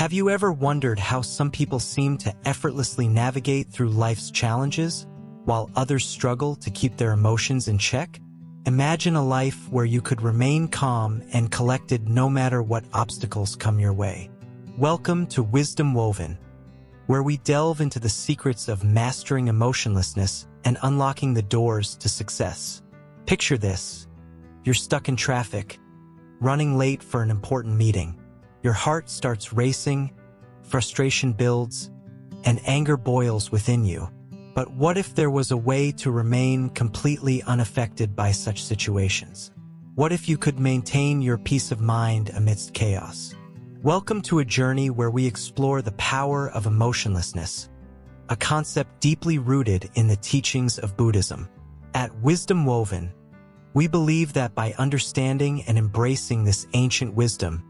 Have you ever wondered how some people seem to effortlessly navigate through life's challenges, while others struggle to keep their emotions in check? Imagine a life where you could remain calm and collected no matter what obstacles come your way. Welcome to Wisdom Woven, where we delve into the secrets of mastering emotionlessness and unlocking the doors to success. Picture this. You're stuck in traffic, running late for an important meeting. Your heart starts racing, frustration builds, and anger boils within you. But what if there was a way to remain completely unaffected by such situations? What if you could maintain your peace of mind amidst chaos? Welcome to a journey where we explore the power of emotionlessness, a concept deeply rooted in the teachings of Buddhism. At Wisdom Woven, we believe that by understanding and embracing this ancient wisdom,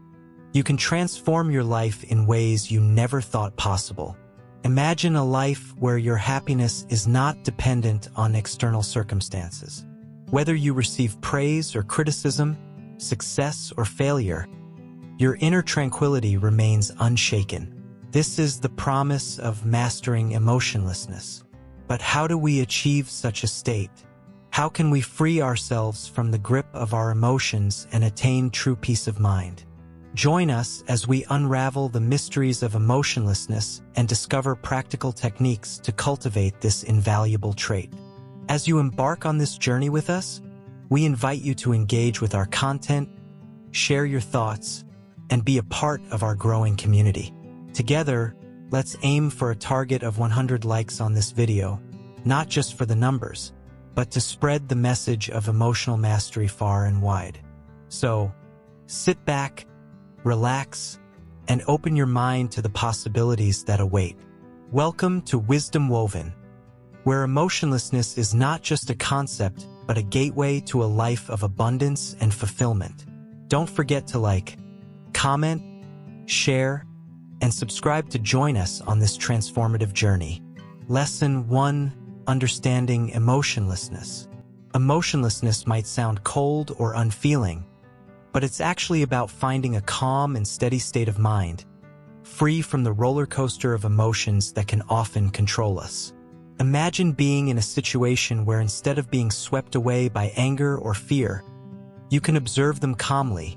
you can transform your life in ways you never thought possible. Imagine a life where your happiness is not dependent on external circumstances. Whether you receive praise or criticism, success or failure, your inner tranquility remains unshaken. This is the promise of mastering emotionlessness. But how do we achieve such a state? How can we free ourselves from the grip of our emotions and attain true peace of mind? Join us as we unravel the mysteries of emotionlessness and discover practical techniques to cultivate this invaluable trait. As you embark on this journey with us, we invite you to engage with our content, share your thoughts, and be a part of our growing community. Together, let's aim for a target of 100 likes on this video, not just for the numbers, but to spread the message of emotional mastery far and wide. So, sit back, relax, and open your mind to the possibilities that await. Welcome to Wisdom Woven, where emotionlessness is not just a concept, but a gateway to a life of abundance and fulfillment. Don't forget to like, comment, share, and subscribe to join us on this transformative journey. Lesson 1: Understanding emotionlessness. Emotionlessness might sound cold or unfeeling, but it's actually about finding a calm and steady state of mind, free from the roller coaster of emotions that can often control us. Imagine being in a situation where instead of being swept away by anger or fear, you can observe them calmly,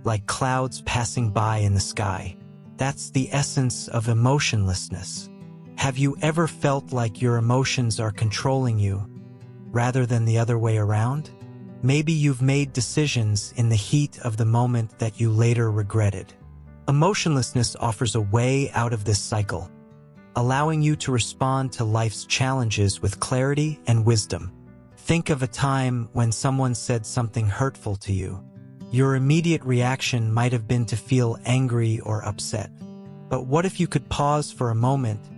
like clouds passing by in the sky. That's the essence of emotionlessness. Have you ever felt like your emotions are controlling you, rather than the other way around? Maybe you've made decisions in the heat of the moment that you later regretted. Emotionlessness offers a way out of this cycle, allowing you to respond to life's challenges with clarity and wisdom. Think of a time when someone said something hurtful to you. Your immediate reaction might have been to feel angry or upset. But what if you could pause for a moment,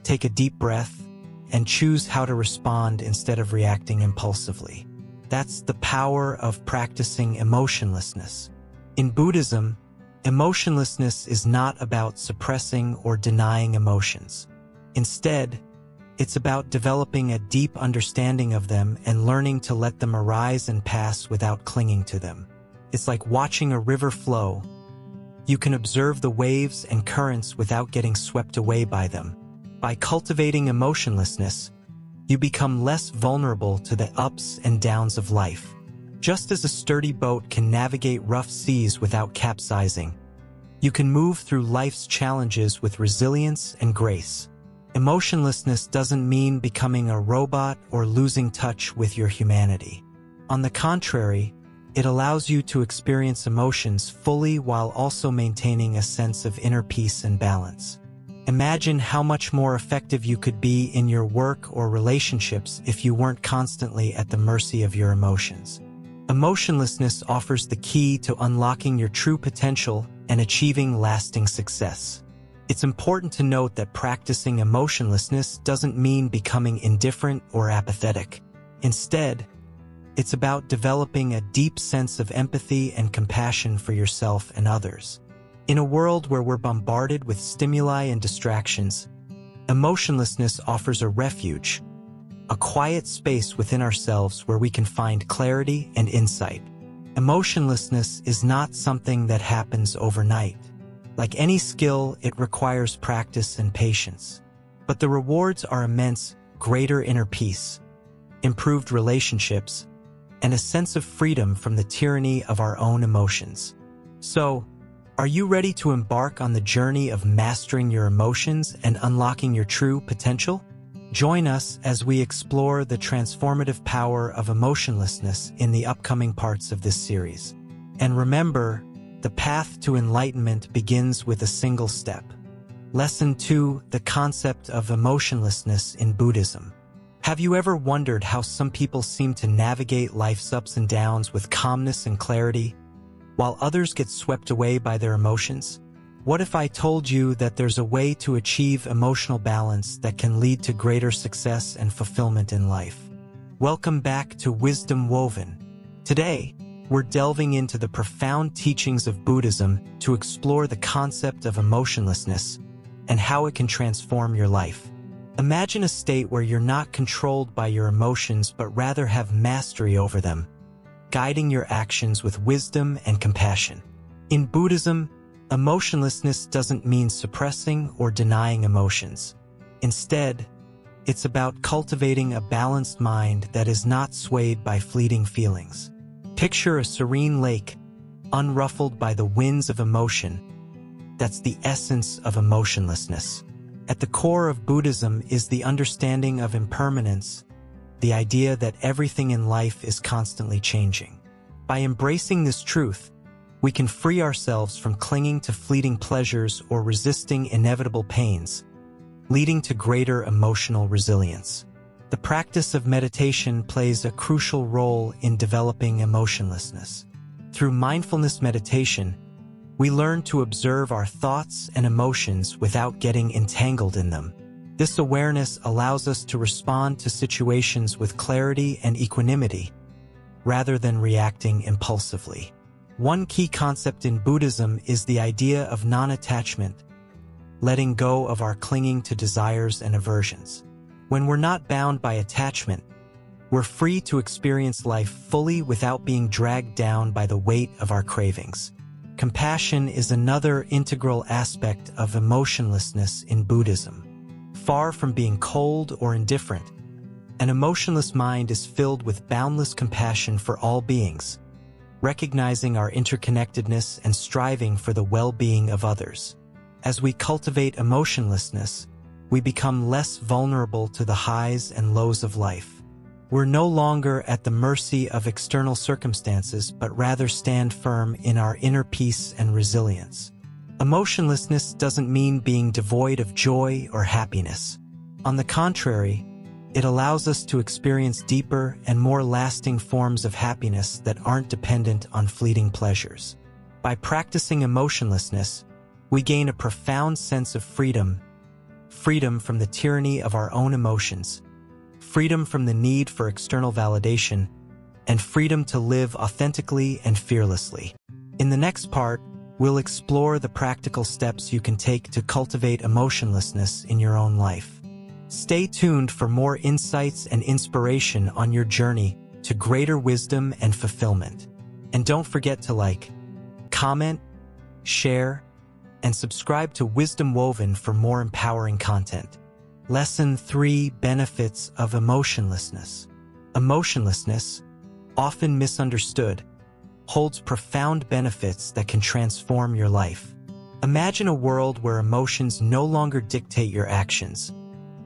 take a deep breath, and choose how to respond instead of reacting impulsively? That's the power of practicing emotionlessness. In Buddhism, emotionlessness is not about suppressing or denying emotions. Instead, it's about developing a deep understanding of them and learning to let them arise and pass without clinging to them. It's like watching a river flow. You can observe the waves and currents without getting swept away by them. By cultivating emotionlessness, you become less vulnerable to the ups and downs of life. Just as a sturdy boat can navigate rough seas without capsizing, you can move through life's challenges with resilience and grace. Emotionlessness doesn't mean becoming a robot or losing touch with your humanity. On the contrary, it allows you to experience emotions fully while also maintaining a sense of inner peace and balance. Imagine how much more effective you could be in your work or relationships if you weren't constantly at the mercy of your emotions. Emotionlessness offers the key to unlocking your true potential and achieving lasting success. It's important to note that practicing emotionlessness doesn't mean becoming indifferent or apathetic. Instead, it's about developing a deep sense of empathy and compassion for yourself and others. In a world where we're bombarded with stimuli and distractions, emotionlessness offers a refuge, a quiet space within ourselves where we can find clarity and insight. Emotionlessness is not something that happens overnight. Like any skill, it requires practice and patience. But the rewards are immense: greater inner peace, improved relationships, and a sense of freedom from the tyranny of our own emotions. So, are you ready to embark on the journey of mastering your emotions and unlocking your true potential? Join us as we explore the transformative power of emotionlessness in the upcoming parts of this series. And remember, the path to enlightenment begins with a single step. Lesson 2: The concept of emotionlessness in Buddhism. Have you ever wondered how some people seem to navigate life's ups and downs with calmness and clarity, while others get swept away by their emotions? What if I told you that there's a way to achieve emotional balance that can lead to greater success and fulfillment in life? Welcome back to Wisdom Woven. Today, we're delving into the profound teachings of Buddhism to explore the concept of emotionlessness and how it can transform your life. Imagine a state where you're not controlled by your emotions but rather have mastery over them, guiding your actions with wisdom and compassion. In Buddhism, emotionlessness doesn't mean suppressing or denying emotions. Instead, it's about cultivating a balanced mind that is not swayed by fleeting feelings. Picture a serene lake, unruffled by the winds of emotion. That's the essence of emotionlessness. At the core of Buddhism is the understanding of impermanence, the idea that everything in life is constantly changing. By embracing this truth, we can free ourselves from clinging to fleeting pleasures or resisting inevitable pains, leading to greater emotional resilience. The practice of meditation plays a crucial role in developing emotionlessness. Through mindfulness meditation, we learn to observe our thoughts and emotions without getting entangled in them. This awareness allows us to respond to situations with clarity and equanimity, rather than reacting impulsively. One key concept in Buddhism is the idea of non-attachment, letting go of our clinging to desires and aversions. When we're not bound by attachment, we're free to experience life fully without being dragged down by the weight of our cravings. Compassion is another integral aspect of emotionlessness in Buddhism. Far from being cold or indifferent, an emotionless mind is filled with boundless compassion for all beings, recognizing our interconnectedness and striving for the well-being of others. As we cultivate emotionlessness, we become less vulnerable to the highs and lows of life. We're no longer at the mercy of external circumstances, but rather stand firm in our inner peace and resilience. Emotionlessness doesn't mean being devoid of joy or happiness. On the contrary, it allows us to experience deeper and more lasting forms of happiness that aren't dependent on fleeting pleasures. By practicing emotionlessness, we gain a profound sense of freedom from the tyranny of our own emotions, freedom from the need for external validation, and freedom to live authentically and fearlessly. In the next part, we'll explore the practical steps you can take to cultivate emotionlessness in your own life. Stay tuned for more insights and inspiration on your journey to greater wisdom and fulfillment. And don't forget to like, comment, share, and subscribe to Wisdom Woven for more empowering content. Lesson 3: Benefits of Emotionlessness. Emotionlessness, often misunderstood, holds profound benefits that can transform your life. Imagine a world where emotions no longer dictate your actions,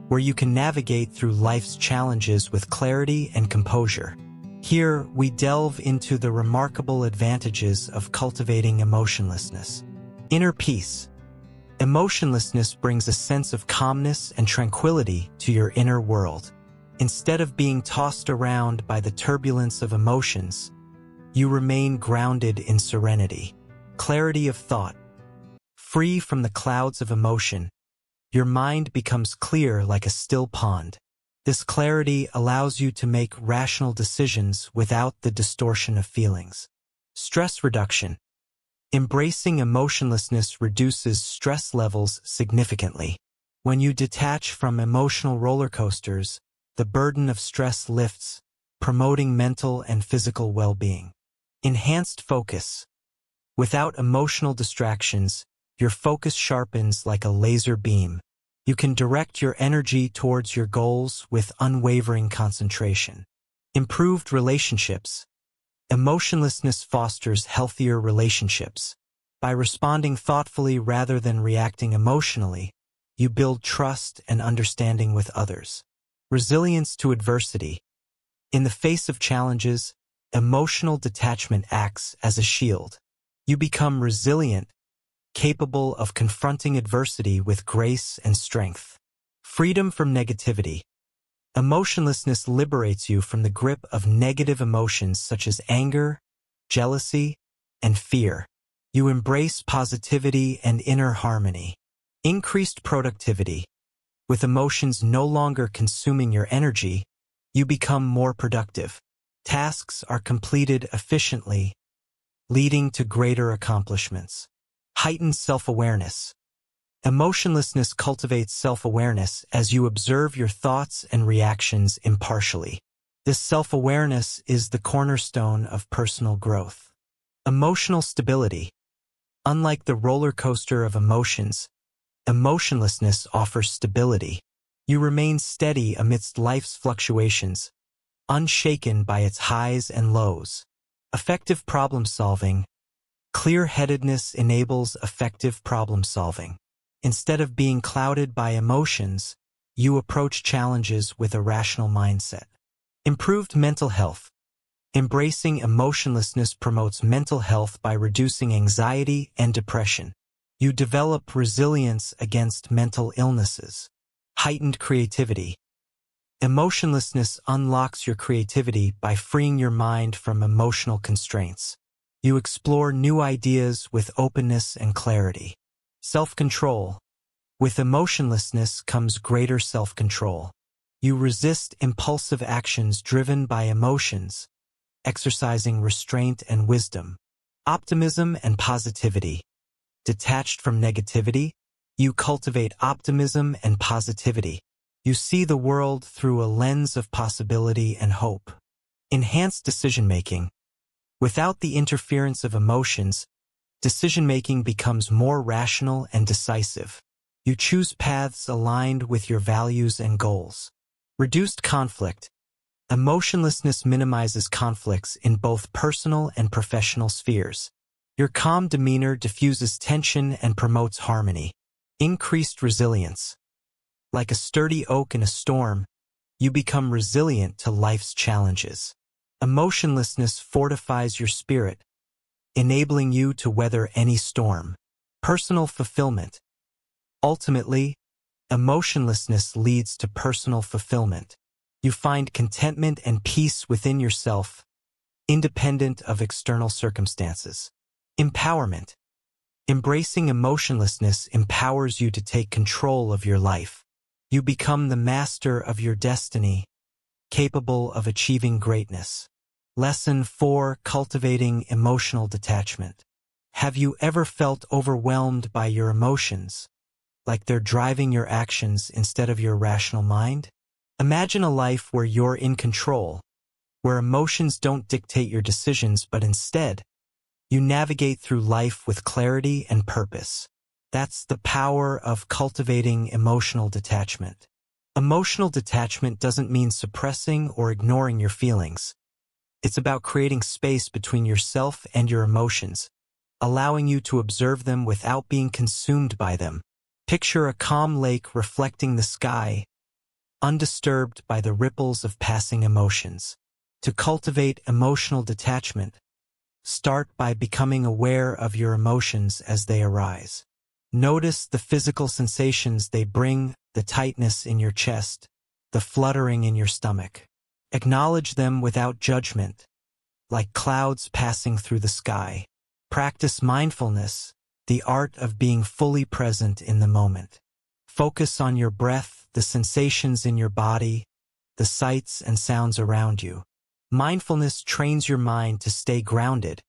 where you can navigate through life's challenges with clarity and composure. Here, we delve into the remarkable advantages of cultivating emotionlessness. Inner peace. Emotionlessness brings a sense of calmness and tranquility to your inner world. Instead of being tossed around by the turbulence of emotions, you remain grounded in serenity. Clarity of thought. Free from the clouds of emotion, your mind becomes clear like a still pond. This clarity allows you to make rational decisions without the distortion of feelings. Stress reduction. Embracing emotionlessness reduces stress levels significantly. When you detach from emotional roller coasters, the burden of stress lifts, promoting mental and physical well-being. Enhanced focus. Without emotional distractions, Your focus sharpens like a laser beam. You can direct your energy towards your goals with unwavering concentration. Improved relationships. Emotionlessness fosters healthier relationships. By responding thoughtfully rather than reacting emotionally, you build trust and understanding with others. Resilience to adversity. In the face of challenges, emotional detachment acts as a shield. You become resilient, capable of confronting adversity with grace and strength. Freedom from negativity. Emotionlessness liberates you from the grip of negative emotions such as anger, jealousy, and fear. You embrace positivity and inner harmony. Increased productivity. With emotions no longer consuming your energy, you become more productive. Tasks are completed efficiently, leading to greater accomplishments. Heightened self-awareness. Emotionlessness cultivates self-awareness as you observe your thoughts and reactions impartially. This self-awareness is the cornerstone of personal growth. Emotional stability. Unlike the roller coaster of emotions, emotionlessness offers stability. You remain steady amidst life's fluctuations, unshaken by its highs and lows. Effective problem solving. Clear-headedness enables effective problem solving. Instead of being clouded by emotions, you approach challenges with a rational mindset. Improved mental health. Embracing emotionlessness promotes mental health by reducing anxiety and depression. You develop resilience against mental illnesses. Heightened creativity. Emotionlessness unlocks your creativity by freeing your mind from emotional constraints. You explore new ideas with openness and clarity. Self-control. With emotionlessness comes greater self-control. You resist impulsive actions driven by emotions, exercising restraint and wisdom. Optimism and positivity. Detached from negativity, you cultivate optimism and positivity. You see the world through a lens of possibility and hope. Enhanced decision-making. Without the interference of emotions, decision-making becomes more rational and decisive. You choose paths aligned with your values and goals. Reduced conflict. Emotionlessness minimizes conflicts in both personal and professional spheres. Your calm demeanor diffuses tension and promotes harmony. Increased resilience. Like a sturdy oak in a storm, you become resilient to life's challenges. Emotionlessness fortifies your spirit, enabling you to weather any storm. Personal fulfillment. Ultimately, emotionlessness leads to personal fulfillment. You find contentment and peace within yourself, independent of external circumstances. Empowerment. Embracing emotionlessness empowers you to take control of your life. You become the master of your destiny, capable of achieving greatness. Lesson 4: Cultivating Emotional Detachment. Have you ever felt overwhelmed by your emotions, like they're driving your actions instead of your rational mind? Imagine a life where you're in control, where emotions don't dictate your decisions, but instead, you navigate through life with clarity and purpose. That's the power of cultivating emotional detachment. Emotional detachment doesn't mean suppressing or ignoring your feelings. It's about creating space between yourself and your emotions, allowing you to observe them without being consumed by them. Picture a calm lake reflecting the sky, undisturbed by the ripples of passing emotions. To cultivate emotional detachment, start by becoming aware of your emotions as they arise. Notice the physical sensations they bring, the tightness in your chest, the fluttering in your stomach. Acknowledge them without judgment, like clouds passing through the sky. Practice mindfulness, the art of being fully present in the moment. Focus on your breath, the sensations in your body, the sights and sounds around you. Mindfulness trains your mind to stay grounded,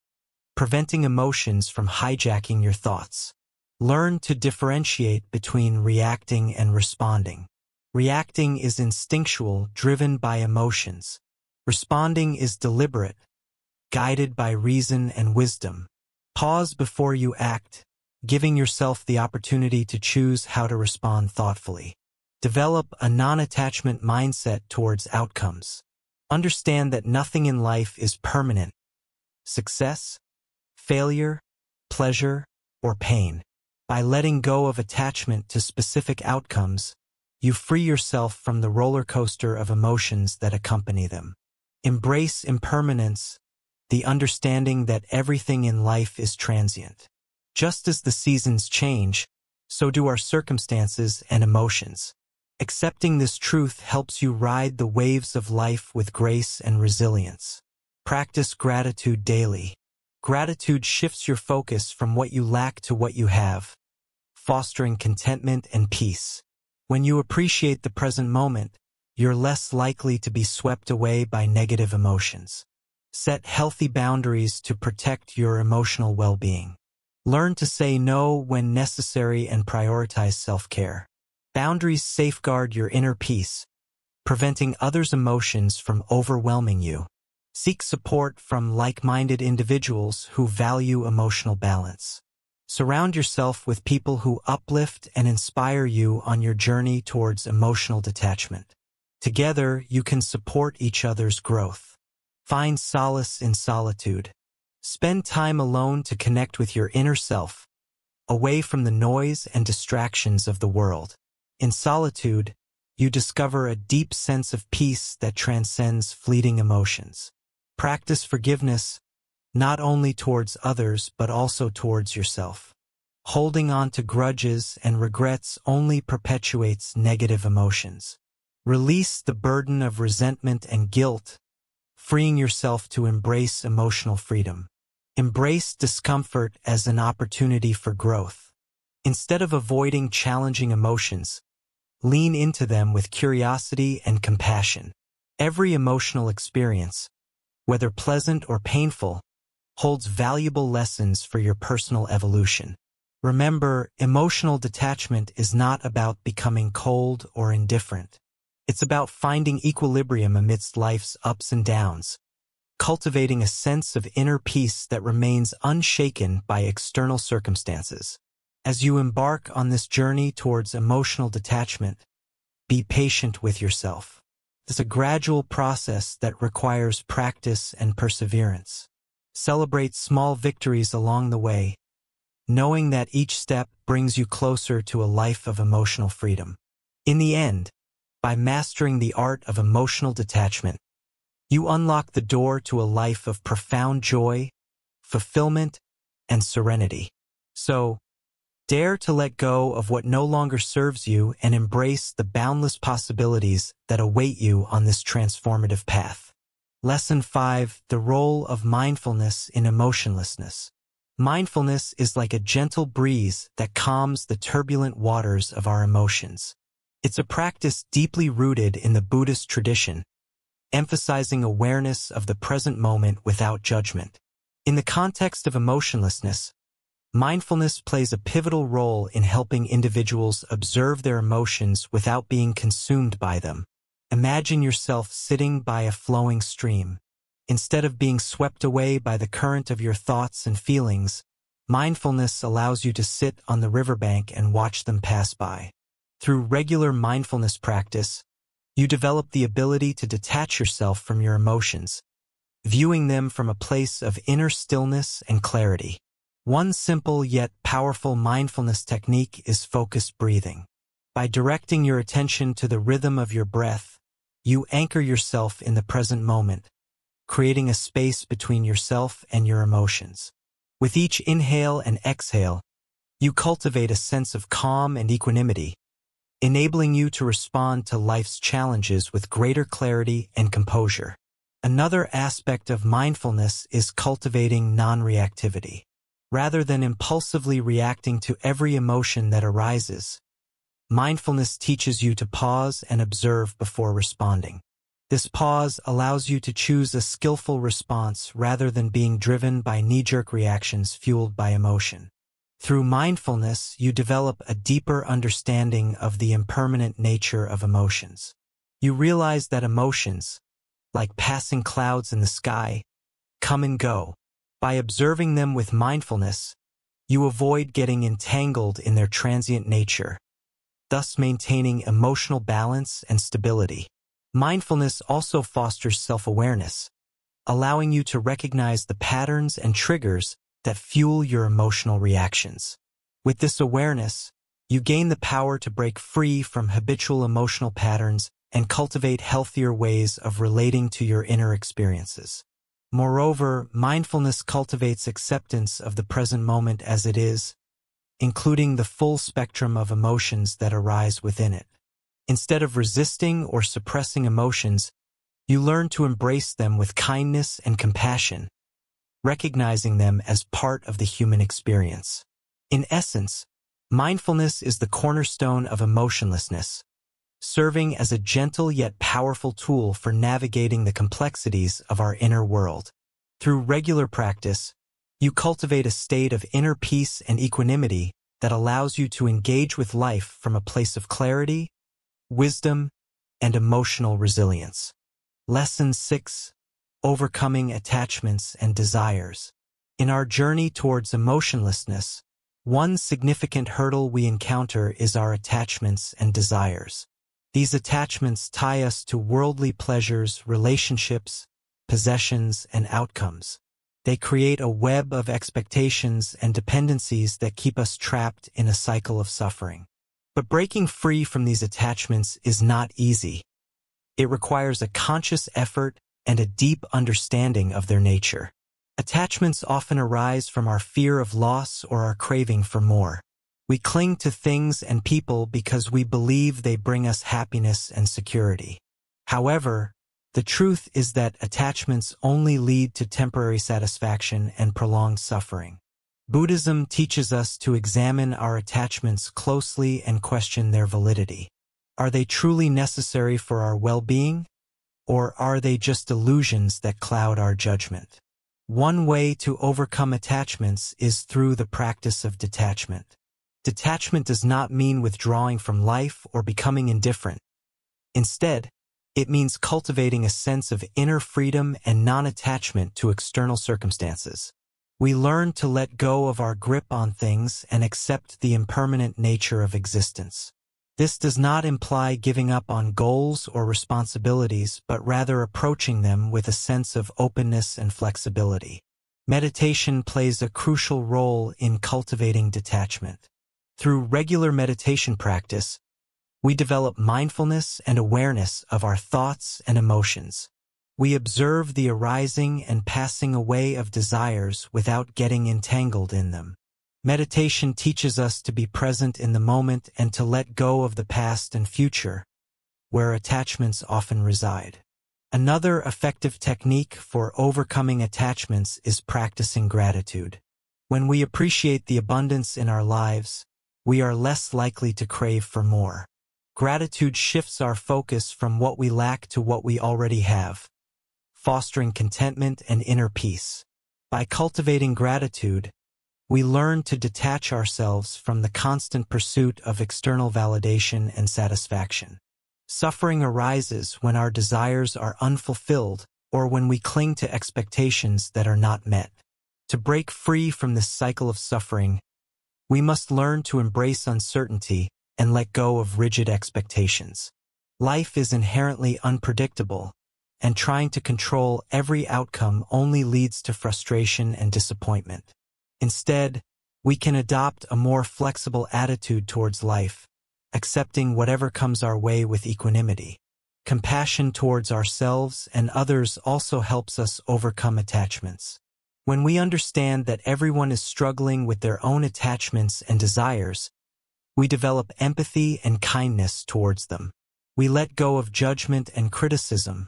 preventing emotions from hijacking your thoughts. Learn to differentiate between reacting and responding. Reacting is instinctual, driven by emotions. Responding is deliberate, guided by reason and wisdom. Pause before you act, giving yourself the opportunity to choose how to respond thoughtfully. Develop a non-attachment mindset towards outcomes. Understand that nothing in life is permanent. Success, failure, pleasure, or pain. By letting go of attachment to specific outcomes, you free yourself from the roller coaster of emotions that accompany them. Embrace impermanence, the understanding that everything in life is transient. Just as the seasons change, so do our circumstances and emotions. Accepting this truth helps you ride the waves of life with grace and resilience. Practice gratitude daily. Gratitude shifts your focus from what you lack to what you have, fostering contentment and peace. When you appreciate the present moment, you're less likely to be swept away by negative emotions. Set healthy boundaries to protect your emotional well-being. Learn to say no when necessary and prioritize self-care. Boundaries safeguard your inner peace, preventing others' emotions from overwhelming you. Seek support from like-minded individuals who value emotional balance. Surround yourself with people who uplift and inspire you on your journey towards emotional detachment. Together, you can support each other's growth. Find solace in solitude. Spend time alone to connect with your inner self, away from the noise and distractions of the world. In solitude, you discover a deep sense of peace that transcends fleeting emotions. Practice forgiveness, not only towards others but also towards yourself. Holding on to grudges and regrets only perpetuates negative emotions. Release the burden of resentment and guilt, freeing yourself to embrace emotional freedom. Embrace discomfort as an opportunity for growth. Instead of avoiding challenging emotions, lean into them with curiosity and compassion. Every emotional experience, whether pleasant or painful, holds valuable lessons for your personal evolution. Remember, emotional detachment is not about becoming cold or indifferent. It's about finding equilibrium amidst life's ups and downs, cultivating a sense of inner peace that remains unshaken by external circumstances. As you embark on this journey towards emotional detachment, be patient with yourself. It's a gradual process that requires practice and perseverance. Celebrate small victories along the way, knowing that each step brings you closer to a life of emotional freedom. In the end, by mastering the art of emotional detachment, you unlock the door to a life of profound joy, fulfillment, and serenity. So, dare to let go of what no longer serves you and embrace the boundless possibilities that await you on this transformative path. Lesson 5: The Role of Mindfulness in Emotionlessness. Mindfulness is like a gentle breeze that calms the turbulent waters of our emotions. It's a practice deeply rooted in the Buddhist tradition, emphasizing awareness of the present moment without judgment. In the context of emotionlessness, mindfulness plays a pivotal role in helping individuals observe their emotions without being consumed by them. Imagine yourself sitting by a flowing stream. Instead of being swept away by the current of your thoughts and feelings, mindfulness allows you to sit on the riverbank and watch them pass by. Through regular mindfulness practice, you develop the ability to detach yourself from your emotions, viewing them from a place of inner stillness and clarity. One simple yet powerful mindfulness technique is focused breathing. By directing your attention to the rhythm of your breath, you anchor yourself in the present moment, creating a space between yourself and your emotions. With each inhale and exhale, you cultivate a sense of calm and equanimity, enabling you to respond to life's challenges with greater clarity and composure. Another aspect of mindfulness is cultivating non-reactivity. Rather than impulsively reacting to every emotion that arises, mindfulness teaches you to pause and observe before responding. This pause allows you to choose a skillful response rather than being driven by knee-jerk reactions fueled by emotion. Through mindfulness, you develop a deeper understanding of the impermanent nature of emotions. You realize that emotions, like passing clouds in the sky, come and go. By observing them with mindfulness, You avoid getting entangled in their transient nature, thus maintaining emotional balance and stability. Mindfulness also fosters self-awareness, allowing you to recognize the patterns and triggers that fuel your emotional reactions. With this awareness, you gain the power to break free from habitual emotional patterns and cultivate healthier ways of relating to your inner experiences. Moreover, mindfulness cultivates acceptance of the present moment as it is, including the full spectrum of emotions that arise within it. Instead of resisting or suppressing emotions, you learn to embrace them with kindness and compassion, recognizing them as part of the human experience. In essence, mindfulness is the cornerstone of emotionlessness, serving as a gentle yet powerful tool for navigating the complexities of our inner world. Through regular practice, you cultivate a state of inner peace and equanimity that allows you to engage with life from a place of clarity, wisdom, and emotional resilience. Lesson 6. Overcoming attachments and desires. In our journey towards emotionlessness, one significant hurdle we encounter is our attachments and desires. These attachments tie us to worldly pleasures, relationships, possessions, and outcomes. They create a web of expectations and dependencies that keep us trapped in a cycle of suffering. But breaking free from these attachments is not easy. It requires a conscious effort and a deep understanding of their nature. Attachments often arise from our fear of loss or our craving for more. We cling to things and people because we believe they bring us happiness and security. However, the truth is that attachments only lead to temporary satisfaction and prolonged suffering. Buddhism teaches us to examine our attachments closely and question their validity. Are they truly necessary for our well-being, or are they just illusions that cloud our judgment? One way to overcome attachments is through the practice of detachment. Detachment does not mean withdrawing from life or becoming indifferent. Instead, it means cultivating a sense of inner freedom and non-attachment to external circumstances. We learn to let go of our grip on things and accept the impermanent nature of existence. This does not imply giving up on goals or responsibilities, but rather approaching them with a sense of openness and flexibility. Meditation plays a crucial role in cultivating detachment. Through regular meditation practice, we develop mindfulness and awareness of our thoughts and emotions. We observe the arising and passing away of desires without getting entangled in them. Meditation teaches us to be present in the moment and to let go of the past and future, where attachments often reside. Another effective technique for overcoming attachments is practicing gratitude. When we appreciate the abundance in our lives, we are less likely to crave for more. Gratitude shifts our focus from what we lack to what we already have, fostering contentment and inner peace. By cultivating gratitude, we learn to detach ourselves from the constant pursuit of external validation and satisfaction. Suffering arises when our desires are unfulfilled or when we cling to expectations that are not met. To break free from this cycle of suffering, we must learn to embrace uncertainty and let go of rigid expectations. Life is inherently unpredictable, and trying to control every outcome only leads to frustration and disappointment. Instead, we can adopt a more flexible attitude towards life, accepting whatever comes our way with equanimity. Compassion towards ourselves and others also helps us overcome attachments. When we understand that everyone is struggling with their own attachments and desires, we develop empathy and kindness towards them. We let go of judgment and criticism,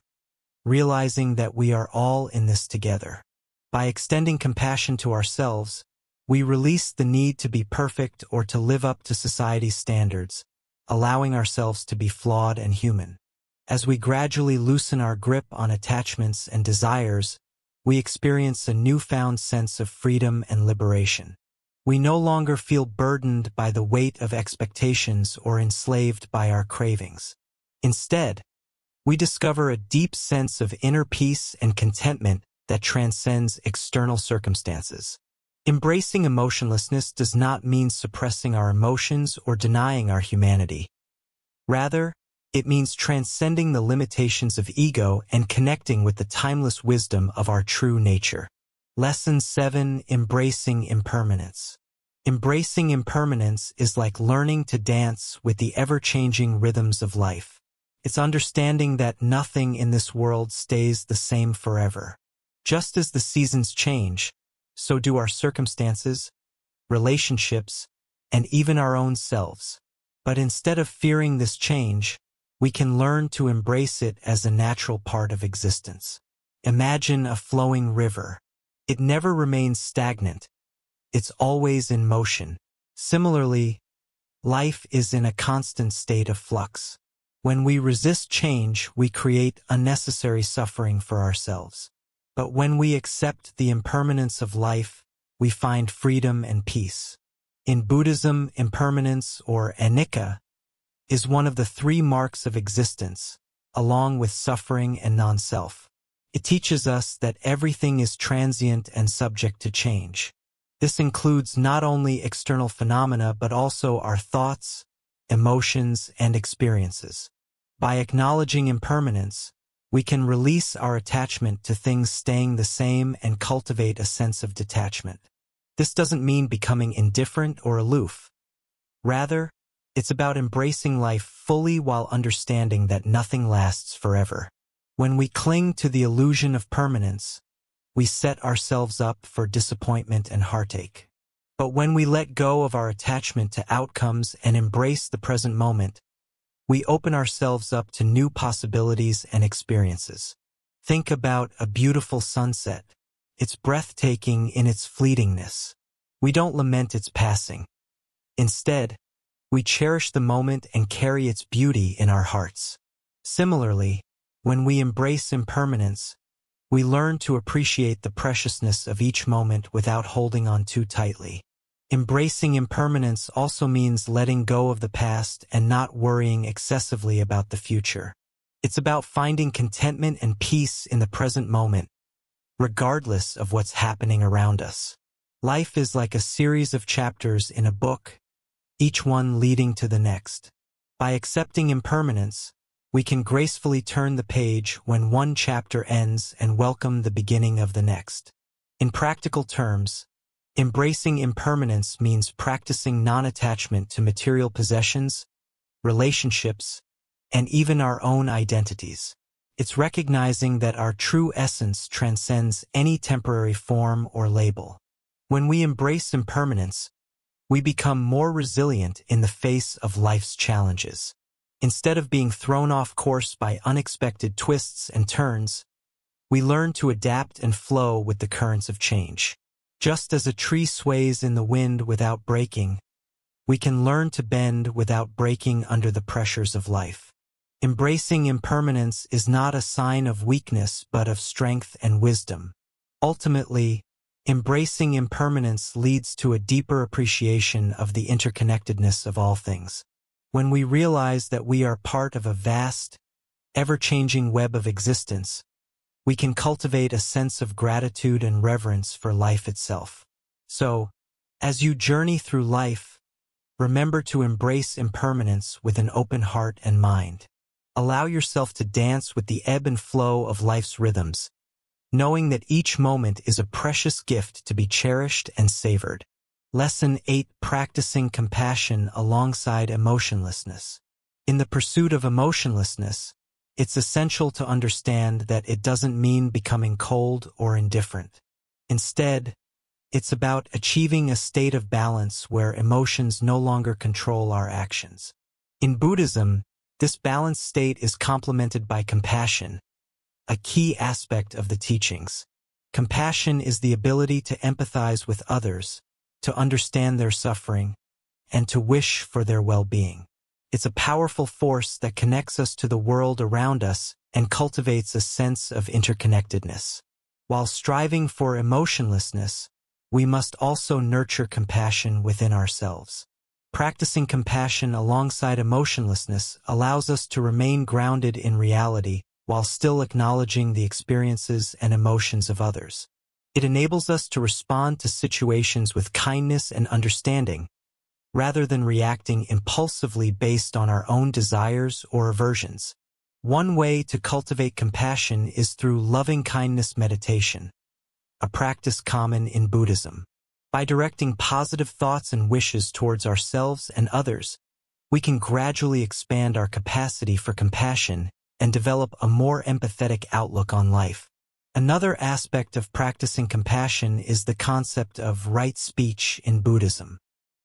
realizing that we are all in this together. By extending compassion to ourselves, we release the need to be perfect or to live up to society's standards, allowing ourselves to be flawed and human. As we gradually loosen our grip on attachments and desires, we experience a newfound sense of freedom and liberation. We no longer feel burdened by the weight of expectations or enslaved by our cravings. Instead, we discover a deep sense of inner peace and contentment that transcends external circumstances. Embracing emotionlessness does not mean suppressing our emotions or denying our humanity. Rather, it means transcending the limitations of ego and connecting with the timeless wisdom of our true nature. Lesson 7. Embracing Impermanence. Embracing impermanence is like learning to dance with the ever-changing rhythms of life. It's understanding that nothing in this world stays the same forever. Just as the seasons change, so do our circumstances, relationships, and even our own selves. But instead of fearing this change, we can learn to embrace it as a natural part of existence. Imagine a flowing river. It never remains stagnant. It's always in motion. Similarly, life is in a constant state of flux. When we resist change, we create unnecessary suffering for ourselves. But when we accept the impermanence of life, we find freedom and peace. In Buddhism, impermanence, or anicca, is one of the 3 marks of existence, along with suffering and non-self. It teaches us that everything is transient and subject to change. This includes not only external phenomena but also our thoughts, emotions, and experiences. By acknowledging impermanence, we can release our attachment to things staying the same and cultivate a sense of detachment. This doesn't mean becoming indifferent or aloof. Rather, it's about embracing life fully while understanding that nothing lasts forever. When we cling to the illusion of permanence, we set ourselves up for disappointment and heartache. But when we let go of our attachment to outcomes and embrace the present moment, we open ourselves up to new possibilities and experiences. Think about a beautiful sunset. It's breathtaking in its fleetingness. We don't lament its passing. Instead, we cherish the moment and carry its beauty in our hearts. Similarly, when we embrace impermanence, we learn to appreciate the preciousness of each moment without holding on too tightly. Embracing impermanence also means letting go of the past and not worrying excessively about the future. It's about finding contentment and peace in the present moment, regardless of what's happening around us. Life is like a series of chapters in a book, each one leading to the next. By accepting impermanence, we can gracefully turn the page when one chapter ends and welcome the beginning of the next. In practical terms, embracing impermanence means practicing non-attachment to material possessions, relationships, and even our own identities. It's recognizing that our true essence transcends any temporary form or label. When we embrace impermanence, we become more resilient in the face of life's challenges. Instead of being thrown off course by unexpected twists and turns, we learn to adapt and flow with the currents of change. Just as a tree sways in the wind without breaking, we can learn to bend without breaking under the pressures of life. Embracing impermanence is not a sign of weakness but of strength and wisdom. Ultimately, embracing impermanence leads to a deeper appreciation of the interconnectedness of all things. When we realize that we are part of a vast, ever-changing web of existence, we can cultivate a sense of gratitude and reverence for life itself. So, as you journey through life, remember to embrace impermanence with an open heart and mind. Allow yourself to dance with the ebb and flow of life's rhythms, knowing that each moment is a precious gift to be cherished and savored. Lesson 8. Practicing compassion alongside emotionlessness. In the pursuit of emotionlessness, it's essential to understand that it doesn't mean becoming cold or indifferent. Instead, it's about achieving a state of balance where emotions no longer control our actions. In Buddhism, this balanced state is complemented by compassion, a key aspect of the teachings. Compassion is the ability to empathize with others, to understand their suffering, and to wish for their well-being. It's a powerful force that connects us to the world around us and cultivates a sense of interconnectedness. While striving for emotionlessness, we must also nurture compassion within ourselves. Practicing compassion alongside emotionlessness allows us to remain grounded in reality while still acknowledging the experiences and emotions of others. It enables us to respond to situations with kindness and understanding, rather than reacting impulsively based on our own desires or aversions. One way to cultivate compassion is through loving-kindness meditation, a practice common in Buddhism. By directing positive thoughts and wishes towards ourselves and others, we can gradually expand our capacity for compassion and develop a more empathetic outlook on life. Another aspect of practicing compassion is the concept of right speech in Buddhism.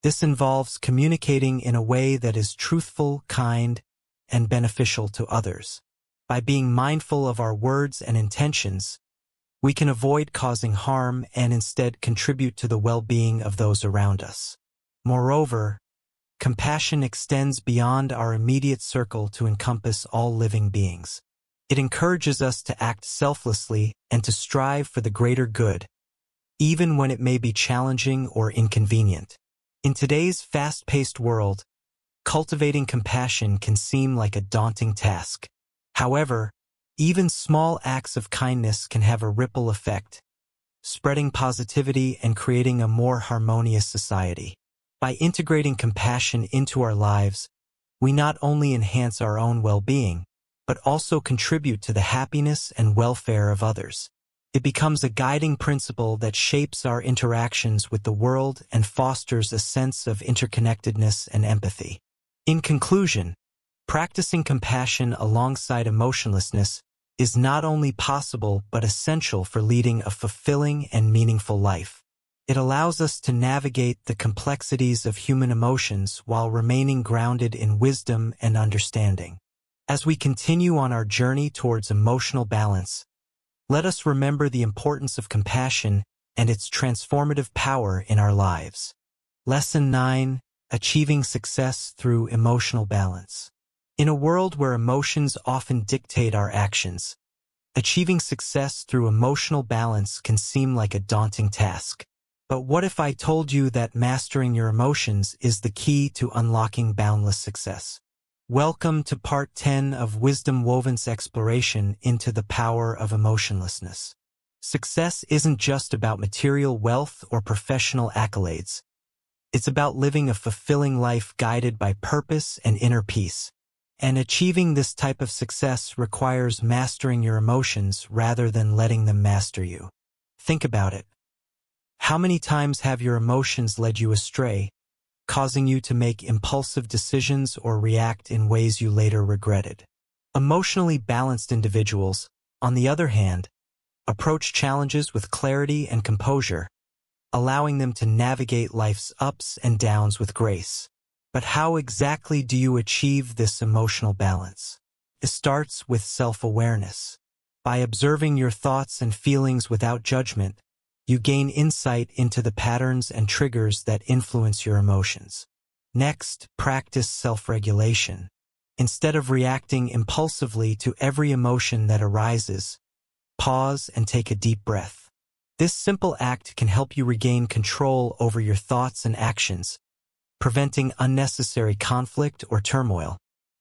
This involves communicating in a way that is truthful, kind, and beneficial to others. By being mindful of our words and intentions, we can avoid causing harm and instead contribute to the well-being of those around us. Moreover, compassion extends beyond our immediate circle to encompass all living beings. It encourages us to act selflessly and to strive for the greater good, even when it may be challenging or inconvenient. In today's fast-paced world, cultivating compassion can seem like a daunting task. However, even small acts of kindness can have a ripple effect, spreading positivity and creating a more harmonious society. By integrating compassion into our lives, we not only enhance our own well-being, but also contribute to the happiness and welfare of others. It becomes a guiding principle that shapes our interactions with the world and fosters a sense of interconnectedness and empathy. In conclusion, practicing compassion alongside emotionlessness is not only possible but essential for leading a fulfilling and meaningful life. It allows us to navigate the complexities of human emotions while remaining grounded in wisdom and understanding. As we continue on our journey towards emotional balance, let us remember the importance of compassion and its transformative power in our lives. Lesson 9: Achieving Success Through Emotional Balance. In a world where emotions often dictate our actions, achieving success through emotional balance can seem like a daunting task. But what if I told you that mastering your emotions is the key to unlocking boundless success? Welcome to Part 10 of Wisdom Woven's exploration into the power of emotionlessness. Success isn't just about material wealth or professional accolades. It's about living a fulfilling life guided by purpose and inner peace. And achieving this type of success requires mastering your emotions rather than letting them master you. Think about it. How many times have your emotions led you astray, causing you to make impulsive decisions or react in ways you later regretted? Emotionally balanced individuals, on the other hand, approach challenges with clarity and composure, allowing them to navigate life's ups and downs with grace. But how exactly do you achieve this emotional balance? It starts with self-awareness. By observing your thoughts and feelings without judgment, you gain insight into the patterns and triggers that influence your emotions. Next, practice self-regulation. Instead of reacting impulsively to every emotion that arises, pause and take a deep breath. This simple act can help you regain control over your thoughts and actions, preventing unnecessary conflict or turmoil.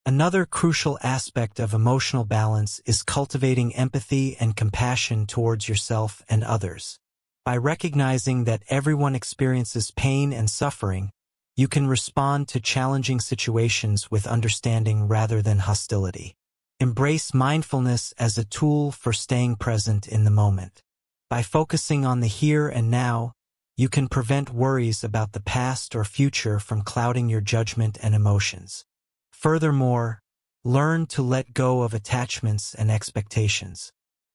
Another crucial aspect of emotional balance is cultivating empathy and compassion towards yourself and others. By recognizing that everyone experiences pain and suffering, you can respond to challenging situations with understanding rather than hostility. Embrace mindfulness as a tool for staying present in the moment. By focusing on the here and now, you can prevent worries about the past or future from clouding your judgment and emotions. Furthermore, learn to let go of attachments and expectations.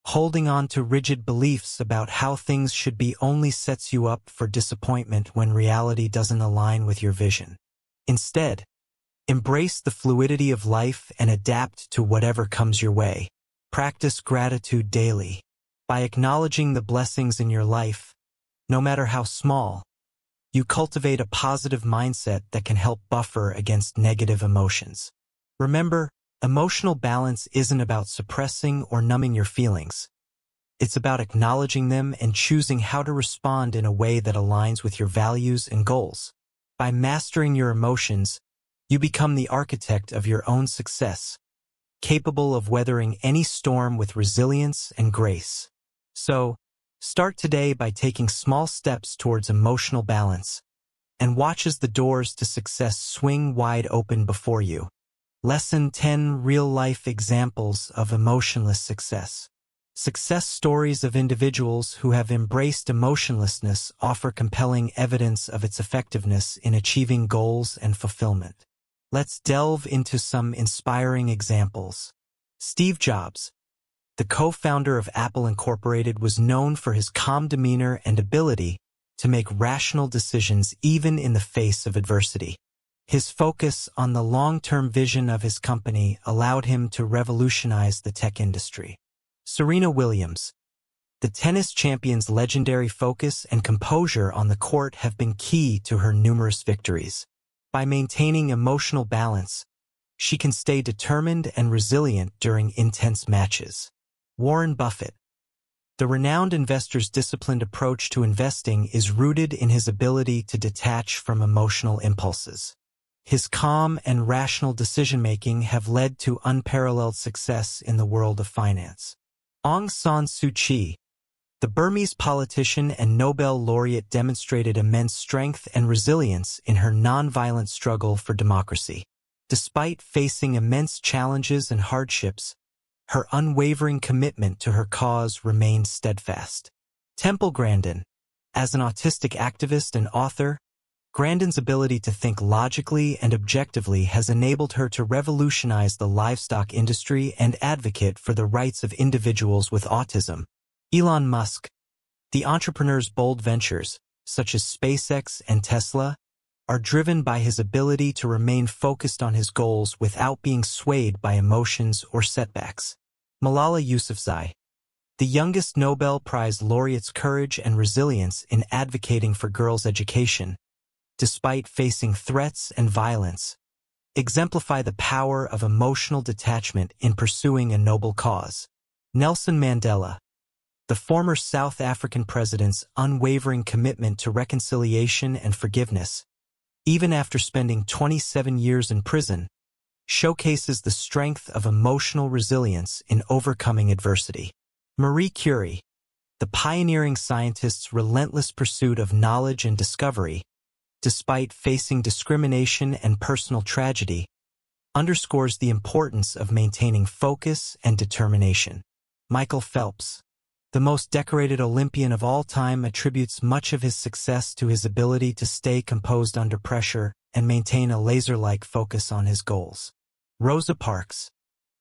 Holding on to rigid beliefs about how things should be only sets you up for disappointment when reality doesn't align with your vision. Instead, embrace the fluidity of life and adapt to whatever comes your way. Practice gratitude daily. By acknowledging the blessings in your life, no matter how small, you cultivate a positive mindset that can help buffer against negative emotions. Remember, emotional balance isn't about suppressing or numbing your feelings. It's about acknowledging them and choosing how to respond in a way that aligns with your values and goals. By mastering your emotions, you become the architect of your own success, capable of weathering any storm with resilience and grace. So, Start today by taking small steps towards emotional balance, and watch as the doors to success swing wide open before you. Lesson 10: Real-life examples of emotionless success. Success stories of individuals who have embraced emotionlessness offer compelling evidence of its effectiveness in achieving goals and fulfillment. Let's delve into some inspiring examples. Steve Jobs, the co-founder of Apple Incorporated, was known for his calm demeanor and ability to make rational decisions even in the face of adversity. His focus on the long-term vision of his company allowed him to revolutionize the tech industry. Serena Williams, the tennis champion's legendary focus and composure on the court have been key to her numerous victories. By maintaining emotional balance, she can stay determined and resilient during intense matches. Warren Buffett, the renowned investor's disciplined approach to investing is rooted in his ability to detach from emotional impulses. His calm and rational decision-making have led to unparalleled success in the world of finance. Aung San Suu Kyi, the Burmese politician and Nobel laureate, demonstrated immense strength and resilience in her nonviolent struggle for democracy. Despite facing immense challenges and hardships, her unwavering commitment to her cause remained steadfast. Temple Grandin, as an autistic activist and author, Grandin's ability to think logically and objectively has enabled her to revolutionize the livestock industry and advocate for the rights of individuals with autism. Elon Musk, the entrepreneur's bold ventures, such as SpaceX and Tesla, are driven by his ability to remain focused on his goals without being swayed by emotions or setbacks. Malala Yousafzai, the youngest Nobel Prize laureate's courage and resilience in advocating for girls' education, despite facing threats and violence, exemplify the power of emotional detachment in pursuing a noble cause. Nelson Mandela, the former South African president's unwavering commitment to reconciliation and forgiveness, even after spending 27 years in prison, showcases the strength of emotional resilience in overcoming adversity. Marie Curie, the pioneering scientist's relentless pursuit of knowledge and discovery, despite facing discrimination and personal tragedy, underscores the importance of maintaining focus and determination. Michael Phelps, the most decorated Olympian of all time, attributes much of his success to his ability to stay composed under pressure and maintain a laser-like focus on his goals. Rosa Parks,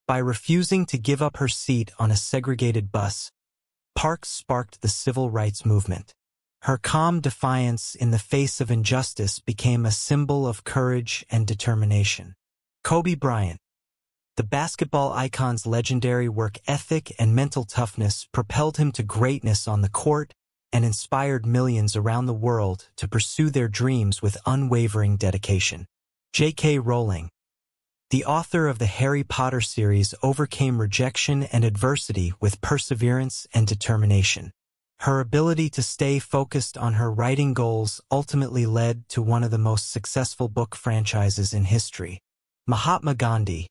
by refusing to give up her seat on a segregated bus, Parks sparked the civil rights movement. Her calm defiance in the face of injustice became a symbol of courage and determination. Kobe Bryant, the basketball icon's legendary work ethic and mental toughness propelled him to greatness on the court and inspired millions around the world to pursue their dreams with unwavering dedication. J.K. Rowling, the author of the Harry Potter series, overcame rejection and adversity with perseverance and determination. Her ability to stay focused on her writing goals ultimately led to one of the most successful book franchises in history. Mahatma Gandhi,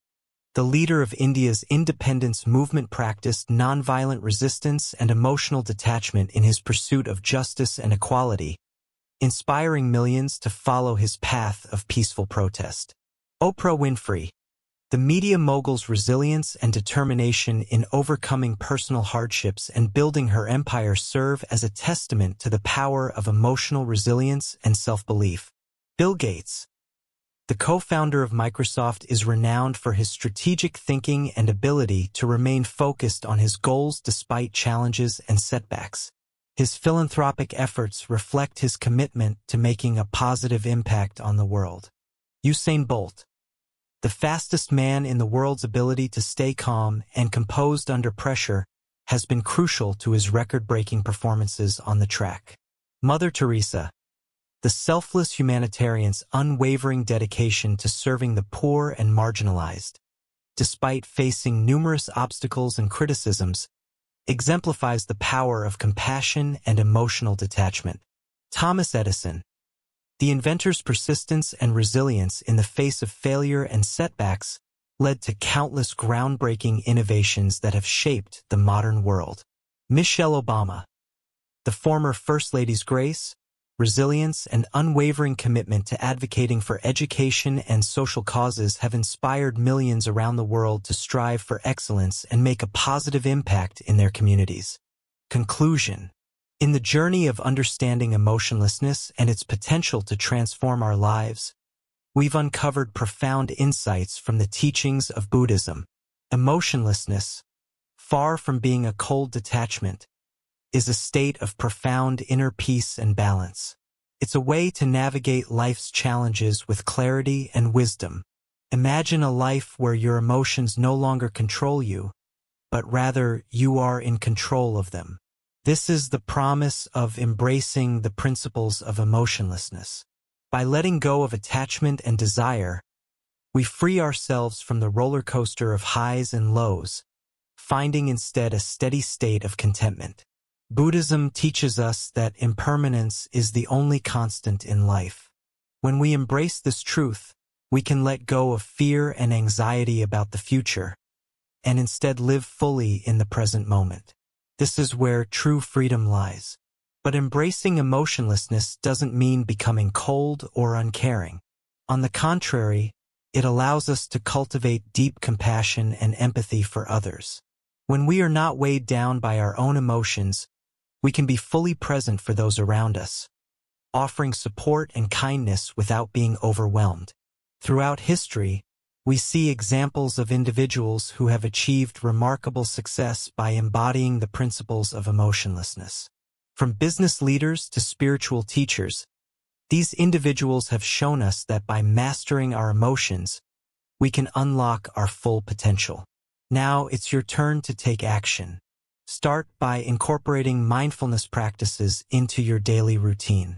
the leader of India's independence movement, practiced nonviolent resistance and emotional detachment in his pursuit of justice and equality, inspiring millions to follow his path of peaceful protest. Oprah Winfrey, the media mogul's resilience and determination in overcoming personal hardships and building her empire serve as a testament to the power of emotional resilience and self-belief. Bill Gates, the co-founder of Microsoft, is renowned for his strategic thinking and ability to remain focused on his goals despite challenges and setbacks. His philanthropic efforts reflect his commitment to making a positive impact on the world. Usain Bolt, the fastest man in the world's ability to stay calm and composed under pressure, has been crucial to his record-breaking performances on the track. Mother Teresa, the selfless humanitarian's unwavering dedication to serving the poor and marginalized, despite facing numerous obstacles and criticisms, exemplifies the power of compassion and emotional detachment. Thomas Edison, the inventor's persistence and resilience in the face of failure and setbacks led to countless groundbreaking innovations that have shaped the modern world. Michelle Obama, The former First Lady's grace, resilience, and unwavering commitment to advocating for education and social causes have inspired millions around the world to strive for excellence and make a positive impact in their communities. Conclusion. In the journey of understanding emotionlessness and its potential to transform our lives, we've uncovered profound insights from the teachings of Buddhism. Emotionlessness, far from being a cold detachment, is a state of profound inner peace and balance. It's a way to navigate life's challenges with clarity and wisdom. Imagine a life where your emotions no longer control you, but rather you are in control of them. This is the promise of embracing the principles of emotionlessness. By letting go of attachment and desire, we free ourselves from the roller coaster of highs and lows, finding instead a steady state of contentment. Buddhism teaches us that impermanence is the only constant in life. When we embrace this truth, we can let go of fear and anxiety about the future, and instead live fully in the present moment. This is where true freedom lies. But embracing emotionlessness doesn't mean becoming cold or uncaring. On the contrary, it allows us to cultivate deep compassion and empathy for others. When we are not weighed down by our own emotions, we can be fully present for those around us, offering support and kindness without being overwhelmed. Throughout history, we see examples of individuals who have achieved remarkable success by embodying the principles of emotionlessness. From business leaders to spiritual teachers, these individuals have shown us that by mastering our emotions, we can unlock our full potential. Now it's your turn to take action. Start by incorporating mindfulness practices into your daily routine.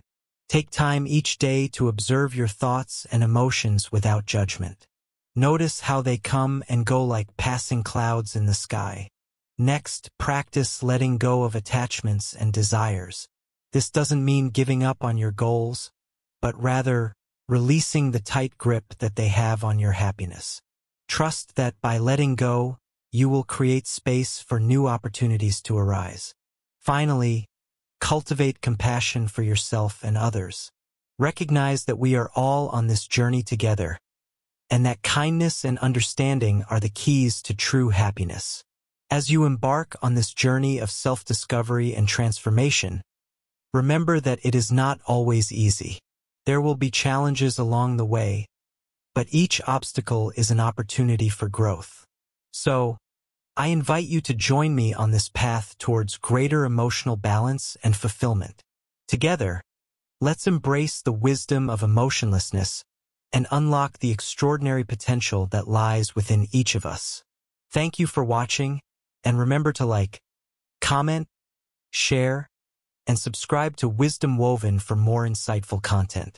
Take time each day to observe your thoughts and emotions without judgment. Notice how they come and go like passing clouds in the sky. Next, practice letting go of attachments and desires. This doesn't mean giving up on your goals, but rather releasing the tight grip that they have on your happiness. Trust that by letting go, you will create space for new opportunities to arise. Finally, cultivate compassion for yourself and others. Recognize that we are all on this journey together, and that kindness and understanding are the keys to true happiness. As you embark on this journey of self-discovery and transformation, remember that it is not always easy. There will be challenges along the way, but each obstacle is an opportunity for growth. So, I invite you to join me on this path towards greater emotional balance and fulfillment. Together, let's embrace the wisdom of emotionlessness and unlock the extraordinary potential that lies within each of us. Thank you for watching, and remember to like, comment, share, and subscribe to Wisdom Woven for more insightful content.